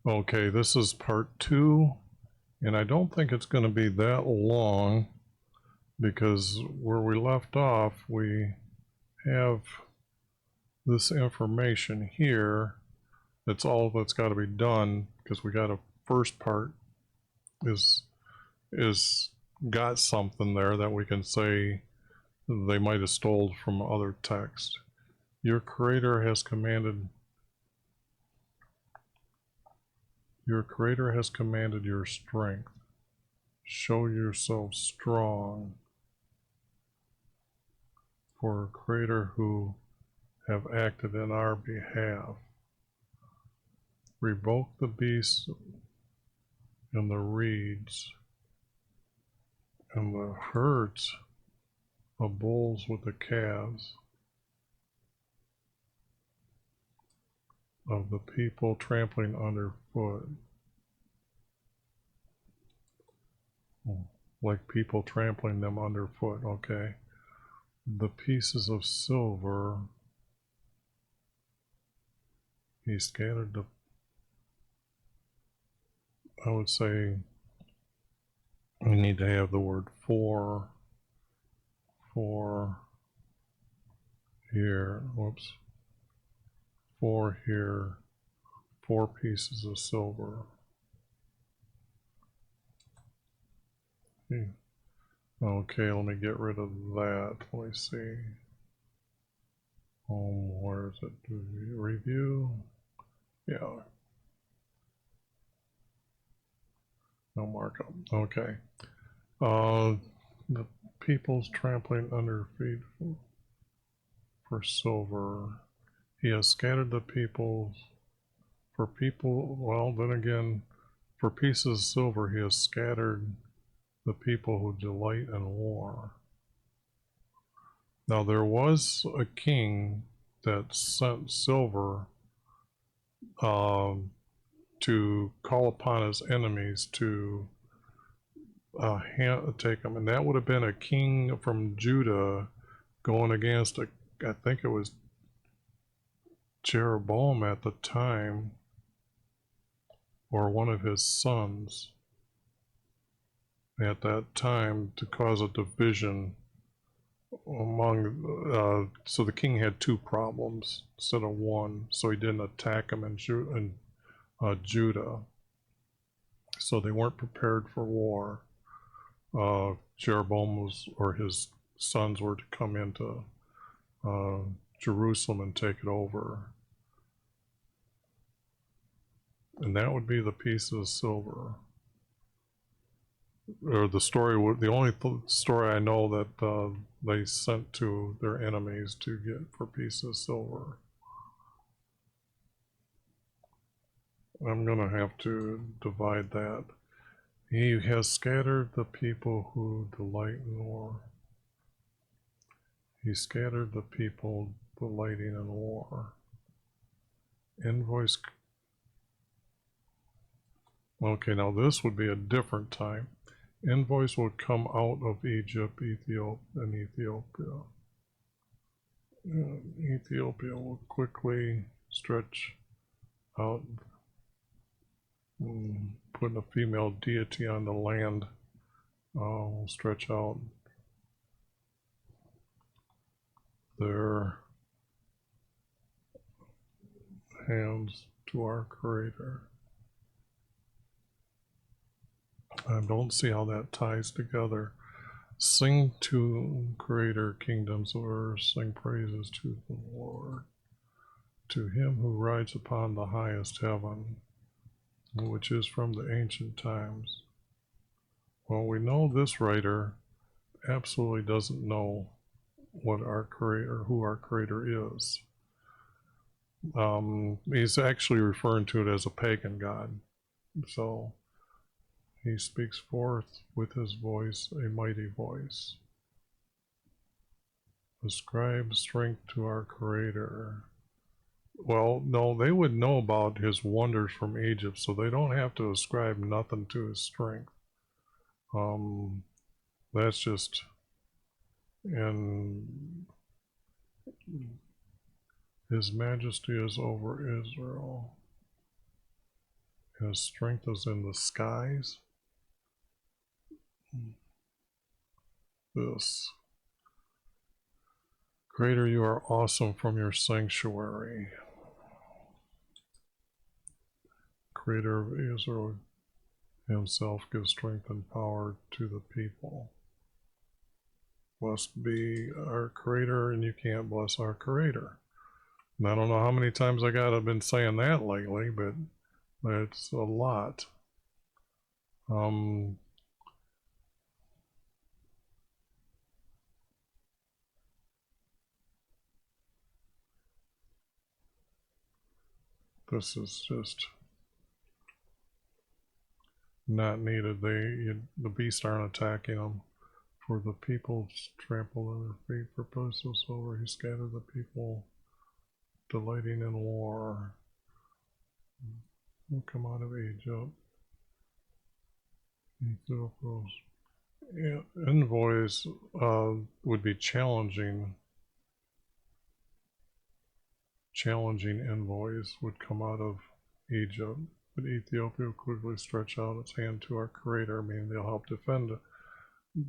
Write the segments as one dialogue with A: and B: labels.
A: Okay, this is part 2, and I don't think it's going to be that long because where we left off, we have this information here. That's all that's got to be done because we got a first part is got something there that we can say they might have stole from other text. Your creator has commanded your strength. Show yourself strong for a creator who have acted in our behalf. Revoke the beasts and the reeds and the herds of bulls with the calves of the people trampling underfoot. Like people trampling them underfoot, okay. The pieces of silver, he scattered the, I would say we need to have the word for here, whoops, for here, 4 pieces of silver. Okay, let me get rid of that. Let me see. Where is it? Review? Yeah. No markup. Okay. The people's trampling under feet for silver. He has scattered the peoples for people. Well, then again, for pieces of silver, he has scattered the people who delight in war. Now, there was a king that sent silver to call upon his enemies to take them, and that would have been a king from Judah going against I think it was Jeroboam at the time, or one of his sons at that time, to cause a division among. So the king had 2 problems instead of 1, so he didn't attack them in Judah. So they weren't prepared for war. Jeroboam or his sons were to come into Jerusalem and take it over. And that would be the pieces of silver. Or the story, the only story I know that they sent to their enemies to get for pieces of silver. I'm going to have to divide that. He has scattered the people who delight in war. He scattered the people delighting in war. Invoice. Okay, now this would be a different time. Invoice would come out of Egypt, Ethiopia. Ethiopia will quickly stretch out, putting a female deity on the land, will stretch out their hands to our Creator. I don't see how that ties together. Sing to Creator, kingdoms of earth, sing praises to the Lord, to him who rides upon the highest heaven, which is from the ancient times. Well, we know this writer absolutely doesn't know what our Creator, who our Creator is. He's actually referring to it as a pagan god. So he speaks forth with his voice, a mighty voice. Ascribe strength to our Creator. Well, no, they would know about his wonders from Egypt, so they don't have to ascribe nothing to his strength. That's just, and his majesty is over Israel. His strength is in the skies. This. Creator, you are awesome from your sanctuary. Creator of Israel himself gives strength and power to the people. Blessed be our Creator, and you can't bless our Creator. And I don't know how many times I've been saying that lately, but it's a lot. This is just not needed. The beasts aren't attacking them. For the people trample on their feet, for purposes over, he scattered the people delighting in war. We'll come out of Egypt. Yeah, envoys would be challenging. Challenging envoys would come out of Egypt, but Ethiopia will quickly stretch out its hand to our Creator, meaning they'll help defend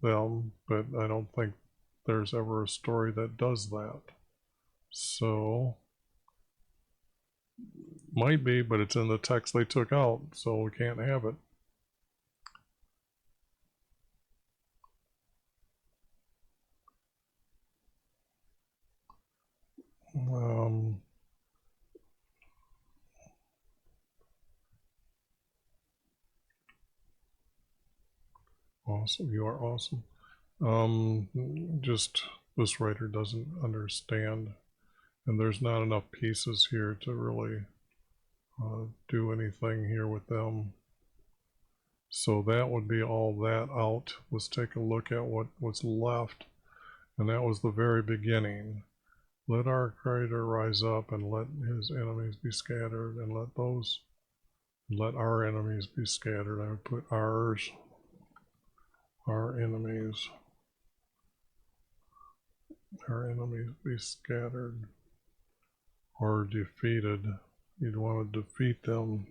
A: them, but I don't think there's ever a story that does that. So, might be, but it's in the text they took out, so we can't have it. Awesome, you are awesome. Just this writer doesn't understand, and there's not enough pieces here to really do anything here with them. So that would be all that out. Let's take a look at what's left, and that was the very beginning. Let our Creator rise up and let his enemies be scattered, and let our enemies be scattered. I would put ours, our enemies be scattered or defeated. You'd want to defeat them.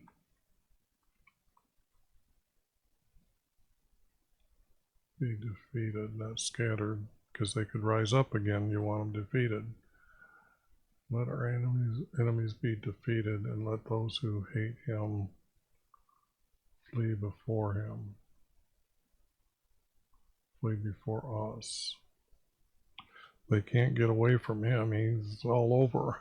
A: Be defeated, not scattered, because they could rise up again. You want them defeated. Let our enemies be defeated, and let those who hate him flee before him. Flee before us. They can't get away from him. He's all over.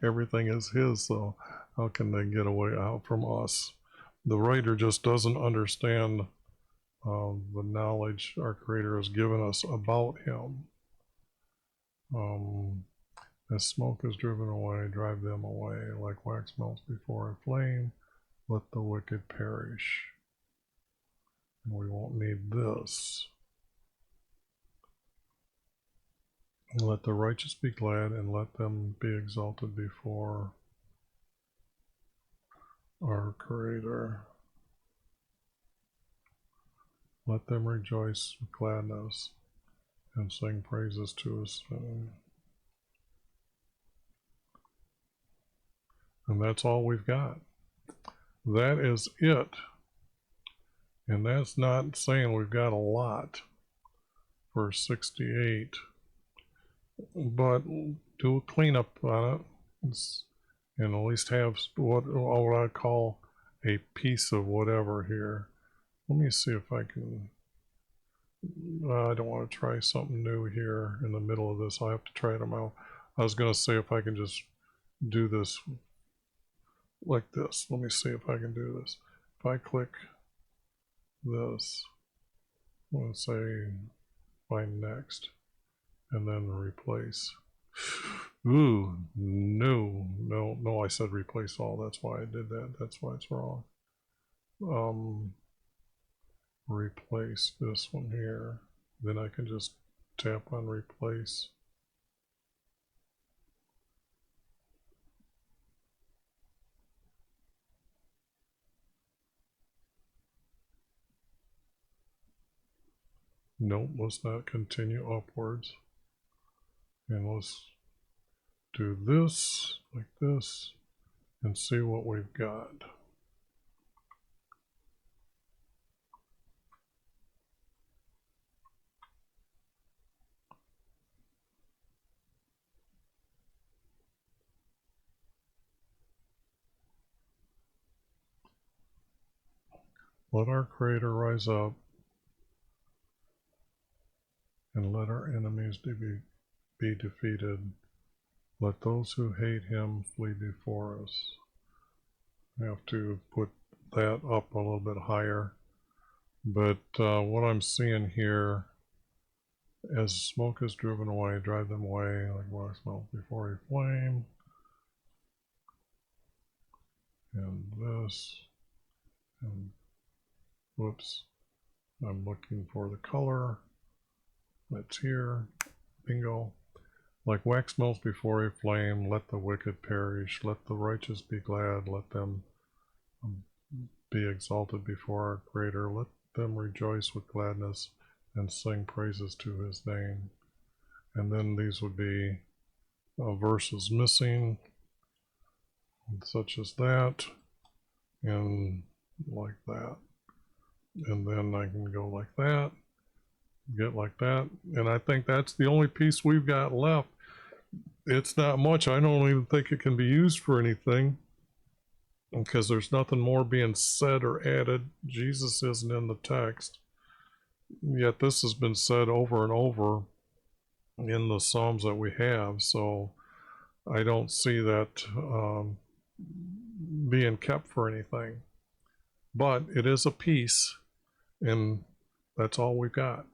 A: Everything is his, so how can they get away out from us? The writer just doesn't understand the knowledge our Creator has given us about him. As smoke is driven away, drive them away. Like wax melts before a flame, let the wicked perish. And we won't need this. Let the righteous be glad, and let them be exalted before our Creator. Let them rejoice with gladness and sing praises to his name. And that's all we've got. That is it. And that's not saying we've got a lot for 68. But do a cleanup on it and at least have what I call a piece of whatever here. Let me see if I can. I don't want to try something new here in the middle of this. I have to try them out. I was going to say if I can just do this like this. Let me see if I can do this. If I click this, I'm going to say find next and then replace. Ooh, no, I said replace all. That's why I did that. That's why it's wrong. Replace this one here. Then I can just tap on replace. Nope, let's not continue upwards. And let's do this like this and see what we've got. Let our Creator rise up, and let our enemies be defeated. Let those who hate him flee before us. I have to put that up a little bit higher. But what I'm seeing here, as smoke is driven away, drive them away like wax melt before a flame. And this, and whoops, I'm looking for the color. That's here. Bingo. Like wax melts before a flame, let the wicked perish, let the righteous be glad, let them be exalted before our Creator, let them rejoice with gladness and sing praises to his name. And then these would be verses missing, such as that, and like that. And then I can go like that, get like that, and I think that's the only piece we've got left. It's not much. I don't even think it can be used for anything because there's nothing more being said or added. Jesus isn't in the text, yet this has been said over and over in the Psalms that we have, so I don't see that being kept for anything. But it is a piece, and that's all we've got.